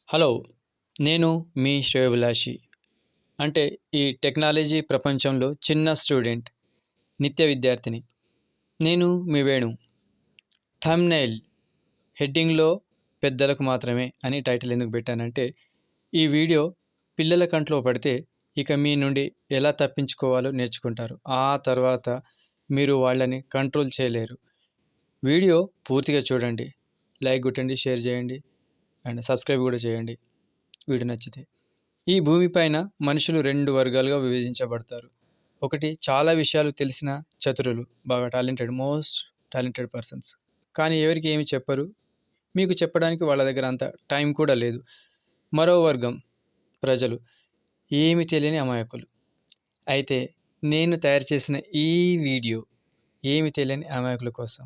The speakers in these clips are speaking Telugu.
హలో! నేను మీ శ్రేయోభిలాషి. అంటే ఈ టెక్నాలజీ ప్రపంచంలో చిన్న స్టూడెంట్, నిత్య విద్యార్థిని. నేను మీ వేణు. థంబ్‌నెయిల్ హెడ్డింగ్‌లో పెద్దలకు మాత్రమే అని టైటిల్ ఎందుకు పెట్టానంటే, ఈ వీడియో పిల్లల కంట్లో పడితే ఇక మీ నుండి ఎలా తప్పించుకోవాలో నేర్చుకుంటారు. ఆ తర్వాత మీరు వాళ్ళని కంట్రోల్ చేయలేరు. వీడియో పూర్తిగా చూడండి. లైక్ కొట్టండి, షేర్ చేయండి అండ్ సబ్స్క్రైబ్ కూడా చేయండి వీడియో నచ్చితే. ఈ భూమిపైన మనుషులు 2 వర్గాలుగా విభజించబడతారు. ఒకటి చాలా విషయాలు తెలిసిన చతురులు, బాగా మోస్ట్ టాలెంటెడ్ పర్సన్స్. కానీ ఎవరికీ ఏమి చెప్పరు. మీకు చెప్పడానికి వాళ్ళ దగ్గర అంత టైం కూడా లేదు. మరో వర్గం ప్రజలు ఏమి తెలియని అమాయకులు. అయితే నేను తయారు చేసిన ఈ వీడియో ఏమి తెలియని అమాయకుల కోసం.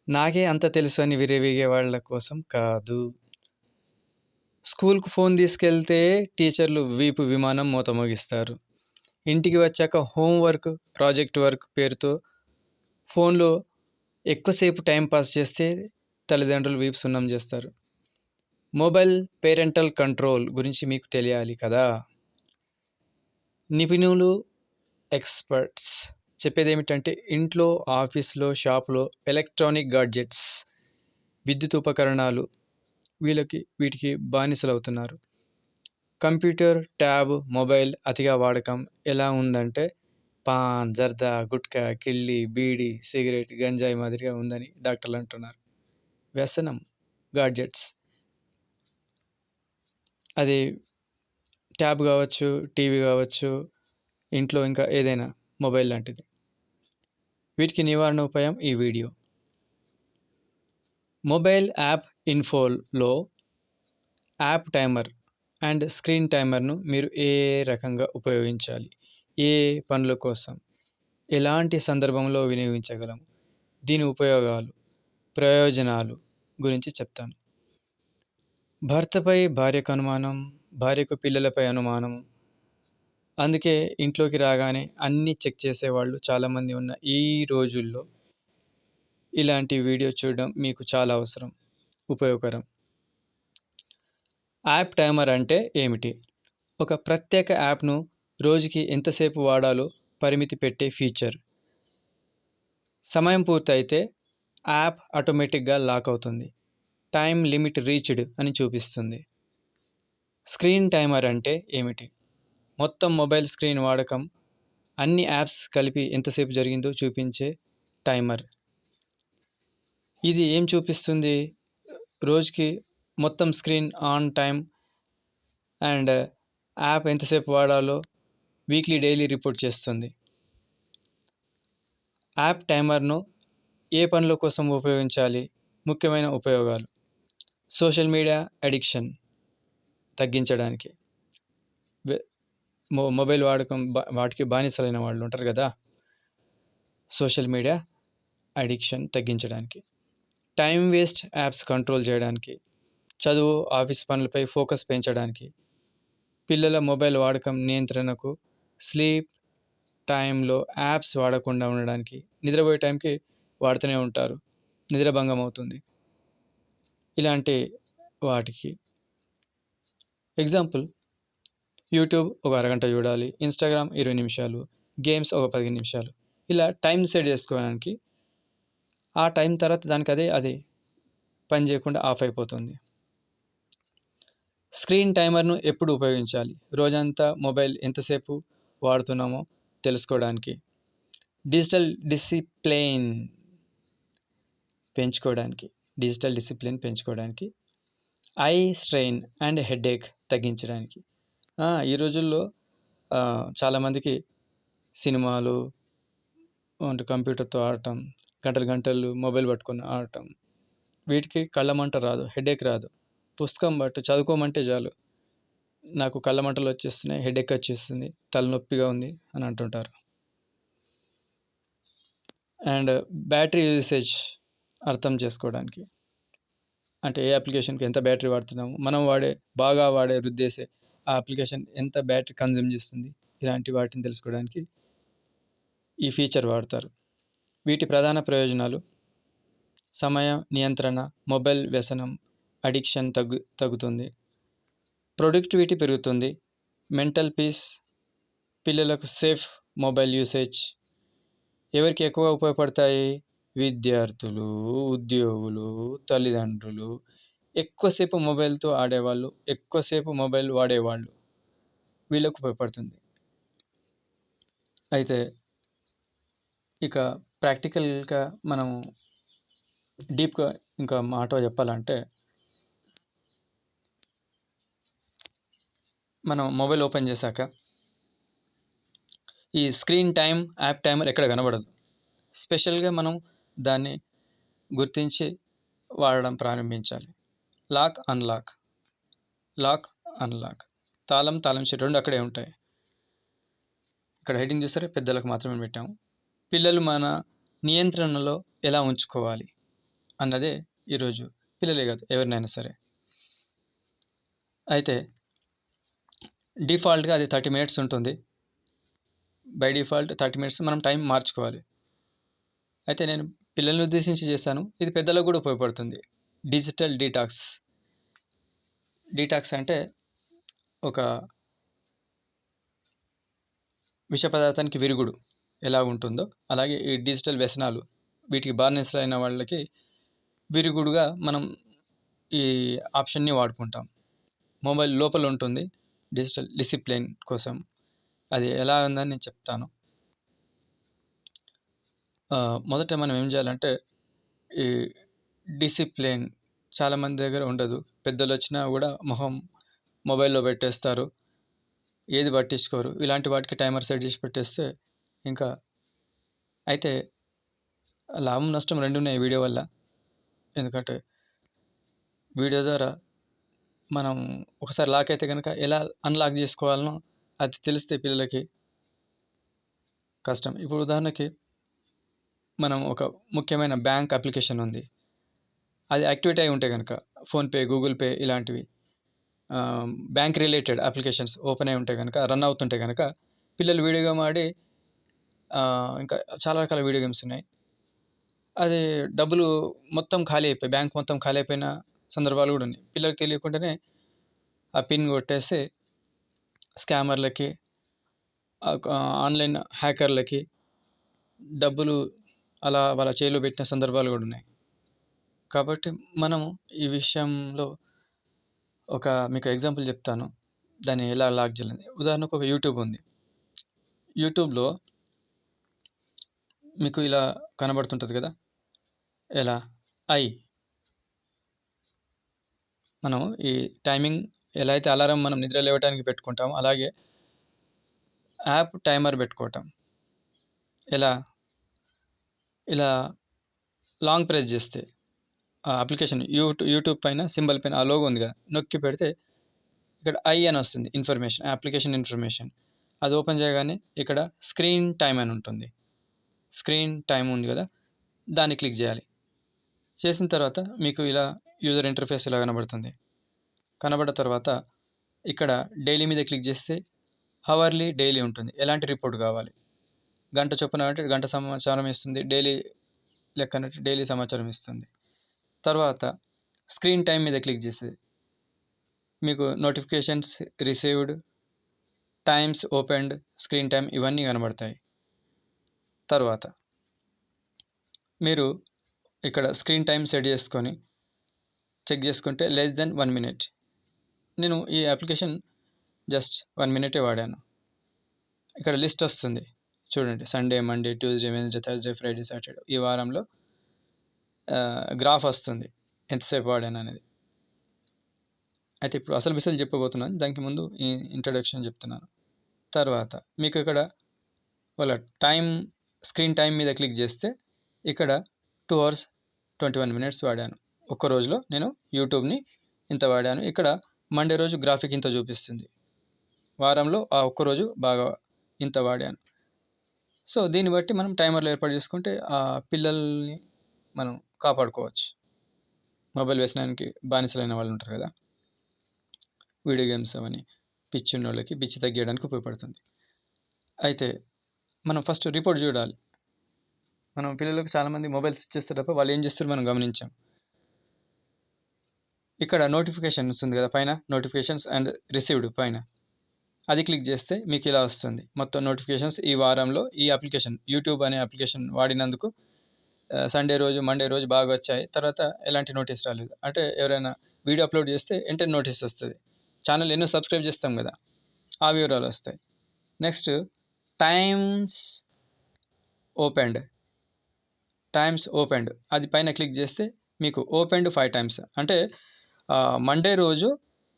నాకే అంత తెలుసు అని విర్రవీగే వాళ్ళ కోసం కాదు. స్కూల్‌కు ఫోన్ తీసుకెళ్తే టీచర్లు వీపు విమానం మోత మోగిస్తారు. ఇంటికి వచ్చాక హోంవర్క్, ప్రాజెక్ట్ వర్క్ పేరుతో ఫోన్‌లో ఎక్కువసేపు టైం పాస్ చేస్తే తల్లిదండ్రులు వీపు సున్నం చేస్తారు. మొబైల్ పేరెంటల్ కంట్రోల్ గురించి మీకు తెలియాలి కదా! నిపుణులు, ఎక్స్‌పర్ట్స్ చెప్పేదేమిటంటే ఇంట్లో, ఆఫీస్‌లో, షాప్‌లో ఎలక్ట్రానిక్ గాడ్జెట్స్, విద్యుత్ ఉపకరణాలు వీటికి బానిసలవుతున్నారు. కంప్యూటర్, ట్యాబ్, మొబైల్ అతిగా వాడకం ఎలా ఉందంటే పాన్, జర్దా, గుట్కా, కిళ్ళి, బీడీ, సిగరెట్, గంజాయి మాదిరిగా ఉందని డాక్టర్లు అంటున్నారు. వ్యసనం గాడ్జెట్స్. అది ట్యాబ్ కావచ్చు, టీవీ కావచ్చు, ఇంట్లో ఇంకా ఏదైనా మొబైల్ లాంటిది. వీటికి నివారణ ఉపాయం ఈ వీడియో. మొబైల్ యాప్ ఇన్ఫోలో యాప్ టైమర్ అండ్ స్క్రీన్ టైమర్ను మీరు ఏ రకంగా ఉపయోగించాలి, ఏ పనుల కోసం, ఎలాంటి సందర్భంలో వినియోగించగలం, దీని ఉపయోగాలు, ప్రయోజనాలు గురించి చెప్తాను. భర్తపై భార్యకు అనుమానం, భార్యకు పిల్లలపై అనుమానం. అందుకే ఇంట్లోకి రాగానే అన్నీ చెక్ చేసేవాళ్ళు చాలామంది ఉన్న ఈ రోజుల్లో ఇలాంటి వీడియో చూడడం మీకు చాలా అవసరం, ఉపయోగకరం. యాప్ టైమర్ అంటే ఏమిటి? ఒక ప్రత్యేక యాప్ను రోజుకి ఎంతసేపు వాడాలో పరిమితి పెట్టే ఫీచర్. సమయం పూర్తయితే యాప్ ఆటోమేటిక్గా లాక్ అవుతుంది. టైమ్ లిమిట్ రీచ్డ్ అని చూపిస్తుంది. స్క్రీన్ టైమర్ అంటే ఏమిటి? మొత్తం మొబైల్ స్క్రీన్ వాడకం, అన్ని యాప్స్ కలిపి ఎంతసేపు జరిగిందో చూపించే టైమర్. ఇది ఏం చూపిస్తుంది? రోజుకి మొత్తం screen on time and app ఎంతసేపు వాడాలో వీక్లీ, డైలీ రిపోర్ట్ చేస్తుంది. యాప్ టైమర్ను ఏ పనుల కోసం ఉపయోగించాలి? ముఖ్యమైన ఉపయోగాలు. సోషల్ మీడియా అడిక్షన్ తగ్గించడానికి. మొబైల్ వాడకం వాటికి బానిసలైన వాళ్ళు ఉంటారు కదా, సోషల్ మీడియా అడిక్షన్ తగ్గించడానికి. టైం వేస్ట్ యాప్స్ కంట్రోల్ చేయడానికి. చదువు, ఆఫీస్ పనులపై ఫోకస్ పెంచడానికి. పిల్లల మొబైల్ వాడకం నియంత్రణకు. స్లీప్ టైంలో యాప్స్ వాడకుండా ఉండడానికి. నిద్రపోయే టైంకి వాడుతూనే ఉంటారు, నిద్రభంగం అవుతుంది. ఇలాంటి వాటికి ఎగ్జాంపుల్ యూట్యూబ్ ఒక అరగంట చూడాలి, ఇన్స్టాగ్రామ్ 20 నిమిషాలు, గేమ్స్ ఒక 15 నిమిషాలు. ఇలా టైం సెట్ చేసుకోవడానికి. ఆ టైం తర్వాత దానికి అదే పని చేయకుండా ఆఫ్ అయిపోతుంది. స్క్రీన్ టైమర్ను ఎప్పుడు ఉపయోగించాలి? రోజంతా మొబైల్ ఎంతసేపు వాడుతున్నామో తెలుసుకోవడానికి. డిజిటల్ డిసిప్లిన్ పెంచుకోవడానికి. ఐ స్ట్రెయిన్ అండ్ హెడేక్ తగ్గించడానికి. ఈ రోజుల్లో చాలామందికి సినిమాలు అంటే కంప్యూటర్తో ఆడటం, గంటలు మొబైల్ పట్టుకొని ఆడటం, వీటికి కళ్ళమంట రాదు, హెడేక్ రాదు. పుస్తకం చదువుకోమంటే చాలు, నాకు కళ్ళమంటలు వచ్చేస్తున్నాయి, హెడేక్ వచ్చేస్తుంది, తలనొప్పిగా ఉంది అని అంటుంటారు. అండ్ బ్యాటరీ యూసేజ్ అర్థం చేసుకోవడానికి. అంటే ఏ అప్లికేషన్కి ఎంత బ్యాటరీ వాడుతున్నాము, మనం బాగా వాడే రుద్దేసే ఆ అప్లికేషన్ ఎంత బ్యాటరీ కన్జ్యూమ్ చేస్తుంది, ఇలాంటి వాటిని తెలుసుకోవడానికి ఈ ఫీచర్ వాడతారు. వీటి ప్రధాన ప్రయోజనాలు: సమయ నియంత్రణ, మొబైల్ వ్యసనం అడిక్షన్ తగ్గుతుంది, ప్రొడక్టివిటీ పెరుగుతుంది, మెంటల్ పీస్, పిల్లలకు సేఫ్ మొబైల్ యూసేజ్. ఎవరికి ఎక్కువ ఉపయోగపడతాయి? విద్యార్థులు, ఉద్యోగులు, తల్లిదండ్రులు, ఎక్కువసేపు మొబైల్తో ఆడేవాళ్ళు, ఎక్కువసేపు మొబైల్ వాడేవాళ్ళు, వీళ్ళకు ఉపయోగపడుతుంది. అయితే ఇక ప్రాక్టికల్గా మనం డీప్గా ఇంకా మాట చెప్పాలంటే, మనం మొబైల్ ఓపెన్ చేశాక ఈ స్క్రీన్ టైం యాప్ టైమర్ ఎక్కడ కనబడదు. స్పెషల్గా మనం దాన్ని గుర్తించి వాడడం ప్రారంభించాలి. లాక్ అన్లాక్, లాక్ అన్లాక్, తాళం చెవి రెండు అక్కడే ఉంటాయి. ఇక్కడ హెడ్డింగ్ చూస్తే పెద్దలకు మాత్రమే పెట్టాము. పిల్లలు మన నియంత్రణలో ఎలా ఉంచుకోవాలి అన్నదే ఈరోజు. పిల్లలే కాదు, ఎవరినైనా సరే. అయితే డిఫాల్ట్గా అది 30 minutes ఉంటుంది. బై డిఫాల్ట్ 30 minutes మనం టైం మార్చుకోవాలి. అయితే నేను పిల్లల్ని ఉద్దేశించి చేశాను, ఇది పెద్దలకు కూడా ఉపయోగపడుతుంది. Digital detox. డీటాక్స్ అంటే ఒక విష పదార్థానికి విరుగుడు ఎలా ఉంటుందో అలాగే ఈ డిజిటల్ వ్యసనాలు, వీటికి బానిసలైన వాళ్ళకి విరుగుడుగా మనం ఈ ఆప్షన్ని వాడుకుంటాం. మొబైల్ లోపల ఉంటుంది డిజిటల్ డిసిప్లిన్ కోసం. అది ఎలా ఉందని నేను చెప్తాను. మొదట మనం ఏం చేయాలంటే, ఈ డిసిప్లిన్ చాలామంది దగ్గర ఉండదు. పెద్దలు వచ్చినా కూడా మొహం మొబైల్లో పెట్టేస్తారు, ఏది పట్టించుకోరు. ఇలాంటి వాటికి టైమర్ సెట్ చేసి పెట్టేస్తే ఇంకా. అయితే లాభం నష్టం రెండు ఉన్నాయి వీడియో వల్ల. ఎందుకంటే వీడియో ద్వారా మనం ఒకసారి లాక్ అయితే కనుక ఎలా అన్లాక్ చేసుకోవాలనో అది తెలిస్తే పిల్లలకి కష్టం. ఇప్పుడు ఉదాహరణకి మనం ఒక ముఖ్యమైన బ్యాంక్ అప్లికేషన్ ఉంది, అది యాక్టివేట్ అయి ఉంటే కనుక, ఫోన్పే, గూగుల్ పే ఇలాంటివి బ్యాంక్ రిలేటెడ్ అప్లికేషన్స్ ఓపెన్ అయి ఉంటే కనుక, రన్ అవుతుంటే కనుక, పిల్లలు వీడియో గేమ్ ఆడి ఇంకా చాలా రకాల వీడియో గేమ్స్ ఉన్నాయి, అది డబ్బులు మొత్తం ఖాళీ అయిపోయి, బ్యాంక్ మొత్తం ఖాళీ అయిపోయిన సందర్భాలు కూడా ఉన్నాయి. పిల్లలకు తెలియకుండానే ఆ పిన్ కొట్టేసి స్కామర్లకి, ఆన్లైన్ హ్యాకర్లకి డబ్బులు అలా వాళ్ళ చేతిలో పెట్టిన సందర్భాలు కూడా ఉన్నాయి. కాబట్టి మనము ఈ విషయంలో మీకు ఎగ్జాంపుల్ చెప్తాను, దాన్ని ఎలా లాక్ చేయాలని. ఉదాహరణకు ఒక యూట్యూబ్ ఉంది. యూట్యూబ్లో మీకు ఇలా కనబడుతుంటుంది కదా, ఎలా మనం ఈ టైమింగ్ ఎలా అయితే అలారం మనం నిద్ర లేవడానికి పెట్టుకుంటామో అలాగే యాప్ టైమర్ పెట్టుకోవటం. ఇలా లాంగ్ ప్రెస్ చేస్తే ఆ అప్లికేషన్ యూట్యూబ్ పైన సింబల్ పైన ఆ లోగో ఉంది కదా, నొక్కి పెడితే ఇక్కడ అని వస్తుంది, ఇన్ఫర్మేషన్, అప్లికేషన్ ఇన్ఫర్మేషన్. అది ఓపెన్ చేయగానే ఇక్కడ స్క్రీన్ టైం అని ఉంటుంది. స్క్రీన్ టైం ఉంది కదా, దాన్ని క్లిక్ చేయాలి. చేసిన తర్వాత మీకు ఇలా యూజర్ ఇంటర్ఫేస్ ఇలా కనబడుతుంది. కనబడ్డ తర్వాత ఇక్కడ డైలీ మీద క్లిక్ చేస్తే హవర్లీ, డైలీ ఉంటుంది. ఎలాంటి రిపోర్ట్ కావాలి, గంట చొప్పున అంటే గంట సమాచారం ఇస్తుంది, డైలీ లెక్కనట్టు డైలీ సమాచారం ఇస్తుంది. తర్వాత స్క్రీన్ టైం మీద క్లిక్ చేసి మీకు notifications received, times opened, screen time ఇవన్నీ కనబడతాయి. తర్వాత మీరు ఇక్కడ స్క్రీన్ టైం సెట్ చేసుకొని చెక్ చేసుకుంటే <1 minute. నేను ఈ అప్లికేషన్ జస్ట్ 1 minute వాడాను. ఇక్కడ లిస్ట్ వస్తుంది చూడండి, Sunday, Monday, Tuesday, Wednesday, Thursday, Friday, Saturday, ఈ వారంలో గ్రాఫ్ వస్తుంది ఎంతసేపు వాడాను అనేది. అయితే ఇప్పుడు అసలు విషయాలు చెప్పబోతున్నాను, దానికి ముందు ఈ ఇంట్రడక్షన్ చెప్తున్నాను. తర్వాత మీకు ఇక్కడ వాళ్ళ స్క్రీన్ టైం మీద క్లిక్ చేస్తే ఇక్కడ 2 hours 21 minutes వాడాను. ఒక్క రోజులో నేను యూట్యూబ్ని ఇంత వాడాను. ఇక్కడ మండే రోజు గ్రాఫిక్ ఇంత చూపిస్తుంది, వారంలో ఆ ఒక్కరోజు బాగా ఇంత వాడాను. సో దీన్ని బట్టి మనం టైమర్లు ఏర్పాటు చేసుకుంటే ఆ పిల్లల్ని మనం కాపాడుకోవచ్చు. మొబైల్ వ్యసనానికి బానిసలైన వాళ్ళు ఉంటారు కదా, వీడియో గేమ్స్ అవన్నీ, పిచ్చి ఉన్న వాళ్ళకి పిచ్చి తగ్గించడానికి ఉపయోగపడుతుంది. అయితే మనం ఫస్ట్ రిపోర్ట్ చూడాలి. మనం పిల్లలకు చాలామంది మొబైల్స్ ఇచ్చేస్తే తప్ప వాళ్ళు ఏం చేస్తారో మనం గమనించాం. ఇక్కడ నోటిఫికేషన్స్ ఉంది కదా పైన, నోటిఫికేషన్స్ అండ్ రిసీవ్డ్ పైన అది క్లిక్ చేస్తే మీకు ఇలా వస్తుంది మొత్తం నోటిఫికేషన్స్. ఈ వారంలో ఈ అప్లికేషన్ యూట్యూబ్ అనే అప్లికేషన్ వాడినందుకు సండే రోజు మండే రోజు బాగా వచ్చాయి. తర్వాత ఎలాంటి నోటీస్ రాలేదు. అంటే ఎవరైనా వీడియో అప్లోడ్ చేస్తే వెంటనే నోటీస్ వస్తుంది. ఛానల్ ఎన్నో సబ్స్క్రైబ్ చేస్తాం కదా, ఆ వివరాలు వస్తాయి. నెక్స్ట్ టైమ్స్ ఓపెన్డ్ అది పైన క్లిక్ చేస్తే మీకు ఓపెన్డ్ 5 టైమ్స్. అంటే మండే రోజు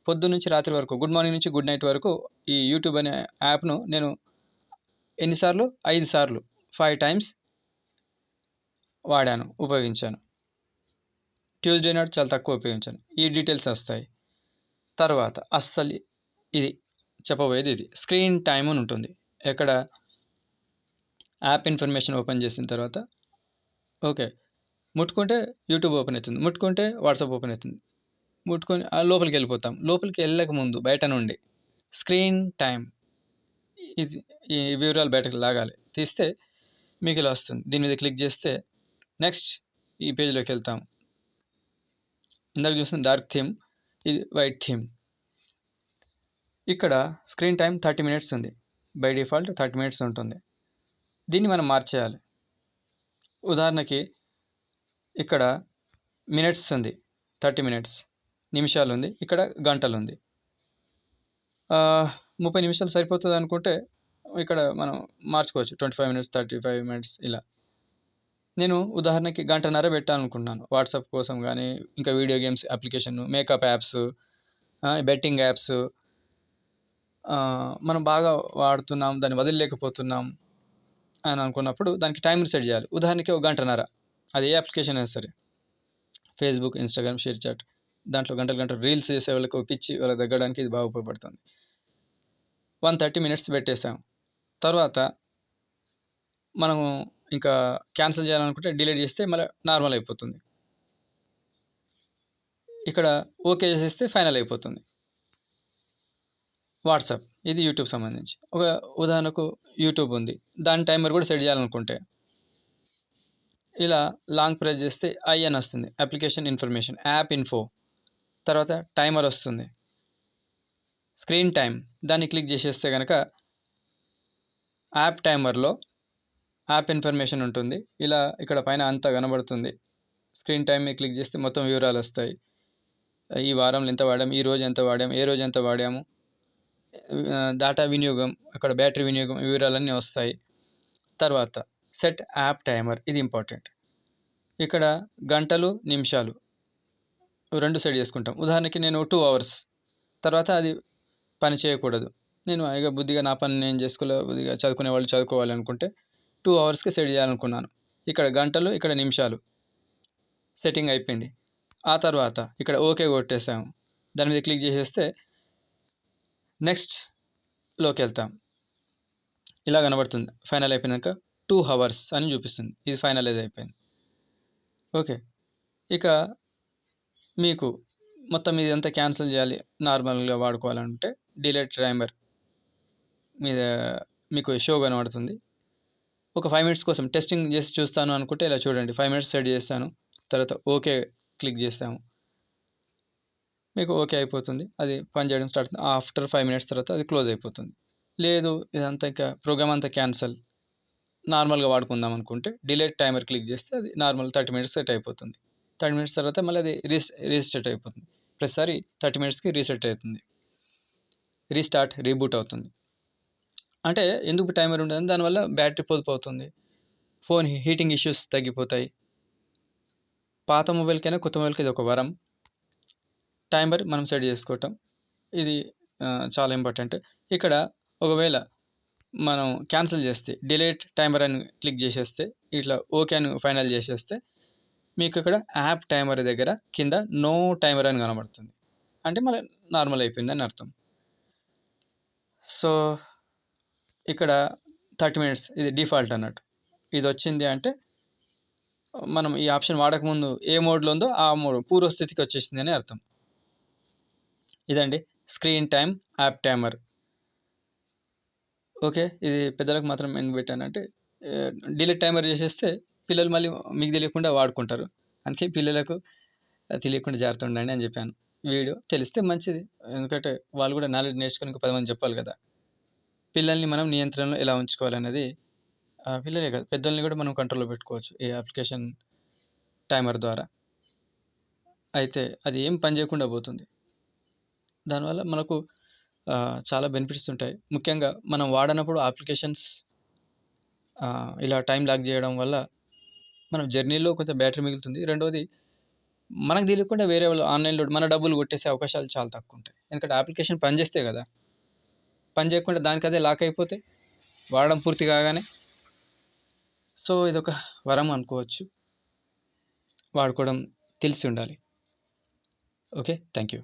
పొద్దు నుంచి రాత్రి వరకు, గుడ్ మార్నింగ్ నుంచి గుడ్ నైట్ వరకు ఈ యూట్యూబ్ అనే యాప్ను నేను ఎన్నిసార్లు 5 సార్లు 5 టైమ్స్ వాడాను, ఉపయోగించాను. ట్యూస్డే నాడు చాలా తక్కువ ఉపయోగించాను. ఈ డీటెయిల్స్ వస్తాయి. తర్వాత అస్సలు ఇది చెప్పబోయేది ఇది స్క్రీన్ టైమ్ అని ఉంటుంది. ఎక్కడ యాప్ ఇన్ఫర్మేషన్ ఓపెన్ చేసిన తర్వాత ఓకే ముట్టుకుంటే యూట్యూబ్ ఓపెన్ అవుతుంది, ముట్టుకుంటే వాట్సాప్ ఓపెన్ అవుతుంది, ముట్టుకొని లోపలికి వెళ్ళిపోతాం. లోపలికి వెళ్ళక ముందు బయట నుండి స్క్రీన్ టైం ఇది ఈ వివరాలు బయటకు లాగాలి, తీస్తే మీకు ఇలా వస్తుంది. దీని మీద క్లిక్ చేస్తే నెక్స్ట్ ఈ పేజ్లోకి వెళ్తాం. ఇందాక చూసిన డార్క్ థీమ్, ఇది వైట్ థీమ్. ఇక్కడ స్క్రీన్ టైం 30 మినిట్స్ ఉంది. బై డిఫాల్ట్ 30 మినిట్స్ ఉంటుంది. దీన్ని మనం మార్చేయాలి. ఉదాహరణకి ఇక్కడ మినిట్స్ ఉంది, 30 మినిట్స్, నిమిషాలు ఉంది, ఇక్కడ గంటలు ఉంది. 30 నిమిషాలు సరిపోతుంది అనుకుంటే ఇక్కడ మనం మార్చుకోవచ్చు, 25 మినిట్స్ 35 మినిట్స్ ఇలా. నేను ఉదాహరణకి గంటన్నర పెట్టాలనుకుంటున్నాను వాట్సాప్ కోసం, కానీ ఇంకా video games application, makeup apps, betting apps మనం బాగా వాడుతున్నాం, దాన్ని వదిలేకపోతున్నాం అని అనుకున్నప్పుడు దానికి టైమర్ సెట్ చేయాలి. ఉదాహరణకి ఒక గంటన్నర, అది ఏ అప్లికేషన్ అయినా సరే, ఫేస్బుక్, ఇన్స్టాగ్రామ్, షేర్ చాట్, దాంట్లో గంటలు రీల్స్ చేసే వాళ్ళకి పిచ్చి వాళ్ళకి తగ్గడానికి ఇది బాగా ఉపయోగపడుతుంది. 130 మినిట్స్ పెట్టేసాం. తర్వాత మనము ఇంకా క్యాన్సిల్ చేయాలనుకుంటే డిలీట్ చేస్తే మళ్ళీ నార్మల్ అయిపోతుంది. ఇక్కడ ఓకే చేసేస్తే ఫైనల్ అయిపోతుంది. వాట్సాప్, ఇది యూట్యూబ్ సంబంధించి. ఒక ఉదాహరణకు యూట్యూబ్ ఉంది, దాని టైమర్ కూడా సెట్ చేయాలనుకుంటే ఇలా లాంగ్ ప్రెస్ చేస్తే ఐ అని వస్తుంది, అప్లికేషన్ ఇన్ఫర్మేషన్, యాప్ ఇన్ఫో, తర్వాత టైమర్ వస్తుంది, స్క్రీన్ టైం, దాన్ని క్లిక్ చేసేస్తే కనుక యాప్ టైమర్లో యాప్ ఇన్ఫర్మేషన్ ఉంటుంది. ఇలా ఇక్కడ పైన అంతా కనబడుతుంది. స్క్రీన్ టైం మీద క్లిక్ చేస్తే మొత్తం వివరాలు వస్తాయి. ఈ వారంలో ఎంత వాడాము, ఈ రోజు ఎంత వాడాము, ఏ రోజు ఎంత వాడాము, డేటా వినియోగం, అక్కడ బ్యాటరీ వినియోగం, వివరాలన్నీ వస్తాయి. తర్వాత సెట్ యాప్ టైమర్, ఇది ఇంపార్టెంట్. ఇక్కడ గంటలు నిమిషాలు రెండు సెట్ చేసుకుంటాం. ఉదాహరణకి నేను 2 అవర్స్ తర్వాత అది పని చేయకూడదు, నేను ఇక బుద్ధిగా నా పని నేను చేసుకోలే, బుద్ధిగా చదువుకునే వాళ్ళు చదువుకోవాలి అనుకుంటే 2 అవర్స్కి సెట్ చేయాలనుకున్నాను. ఇక్కడ గంటలు, ఇక్కడ నిమిషాలు సెట్టింగ్ అయిపోయింది. ఆ తర్వాత ఇక్కడ ఓకే కొట్టేసాము. దాని మీద క్లిక్ చేసేస్తే నెక్స్ట్లోకి వెళ్తాం. ఇలా కనబడుతుంది. ఫైనల్ అయిపోయినాక 2 అవర్స్ అని చూపిస్తుంది. ఇది ఫైనలైజ్ అయిపోయింది. ఓకే, ఇక మీకు మొత్తం ఇదంతా క్యాన్సిల్ చేయాలి, నార్మల్గా వాడుకోవాలంటే డిలీట్ టైమర్ మీద మీకు షో కనబడుతుంది. ఒక 5 మినిట్స్ కోసం టెస్టింగ్ చేసి చూస్తాను అనుకుంటే ఇలా చూడండి, 5 మినిట్స్ సెట్ చేస్తాను, తర్వాత ఓకే క్లిక్ చేస్తాము, మీకు ఓకే అయిపోతుంది. అది పనిచేయడం స్టార్ట్ అవుతుంది. ఆఫ్టర్ 5 మినిట్స్ తర్వాత అది క్లోజ్ అయిపోతుంది. లేదు ఇదంతా ఇంకా ప్రోగ్రామ్ అంతా క్యాన్సల్, నార్మల్గా వాడుకుందాం అనుకుంటే డిలీట్ టైమర్ క్లిక్ చేస్తే అది నార్మల్ 30 మినిట్స్ సెట్ అయిపోతుంది. 30 మినిట్స్ తర్వాత మళ్ళీ అది రీసెట్ అయిపోతుంది. ప్రతిసారి 30 మినిట్స్కి రీసెట్ అవుతుంది, రీస్టార్ట్, రీబూట్ అవుతుంది. అంటే ఎందుకు టైమర్ ఉండదు, దానివల్ల బ్యాటరీ పొదుపు అవుతుంది, ఫోన్ హీటింగ్ ఇష్యూస్ తగ్గిపోతాయి. పాత మొబైల్కైనా కొత్త మొబైల్కి ఇది ఒక వరం, టైమర్ మనం సెట్ చేసుకోవటం. ఇది చాలా ఇంపార్టెంట్. ఇక్కడ ఒకవేళ మనం క్యాన్సిల్ చేస్తే డిలీట్ టైమర్ అని క్లిక్ చేసేస్తే, ఇట్లా ఓకే అని ఫైనల్ చేసేస్తే మీకు ఇక్కడ యాప్ టైమర్ దగ్గర కింద నో టైమర్ అని కనబడుతుంది. అంటే మళ్ళీ నార్మల్ అయిపోయింది అని అర్థం. సో ఇక్కడ 30 మినిట్స్ ఇది డిఫాల్ట్ అన్నట్టు. ఇది వచ్చింది అంటే మనం ఈ ఆప్షన్ వాడకముందు ఏ మోడ్లో ఉందో ఆ మోడ్ పూర్వస్థితికి వచ్చేసింది అని అర్థం. ఇదండి screen time app timer. Okay, ఇది పెద్దలకు మాత్రం ఎందుకు పెట్టానంటే డిలీట్ టైమర్ చేసేస్తే పిల్లలు మళ్ళీ మీకు తెలియకుండా వాడుకుంటారు. అందుకే పిల్లలకు తెలియకుండా జాగ్రత్త ఉండండి అని చెప్పాను. వీడియో తెలిస్తే మంచిది. ఎందుకంటే వాళ్ళు కూడా నాలెడ్జ్ నేర్చుకొని ఇంకా 10 మందికి చెప్పాలి కదా! పిల్లల్ని మనం నియంత్రణలో ఎలా ఉంచుకోవాలనేది పిల్లలే కాదు పెద్దల్ని కూడా మనం కంట్రోల్‌లో పెట్టుకోవచ్చు. ఈ అప్లికేషన్ టైమర్ ద్వారా. అయితే అది ఏం పని చేయకుండా పోతుంది. దానివల్ల మనకు చాలా బెనిఫిట్స్ ఉంటాయి. ముఖ్యంగా మనం వాడనప్పుడు అప్లికేషన్స్ ఇలా టైం లాక్ చేయడం వల్ల మనం జర్నీలో కొంచెం బ్యాటరీ మిగులుతుంది. రెండోది మనకు తెలియకుండా వేరే వాళ్ళు ఆన్‌లైన్‌లో మన డబ్బులు కొట్టేసే అవకాశాలు చాలా తక్కువుంటాయి. ఎందుకంటే అప్లికేషన్ పని చేస్తే కదా! పని చేయకుండా దానికదే లాక్ అయిపోతే వాడడం పూర్తి కాగానే సో, ఇదొక వరం అనుకోవచ్చు. వాడుకోవడం తెలిసి ఉండాలి. ఓకే. Thank you.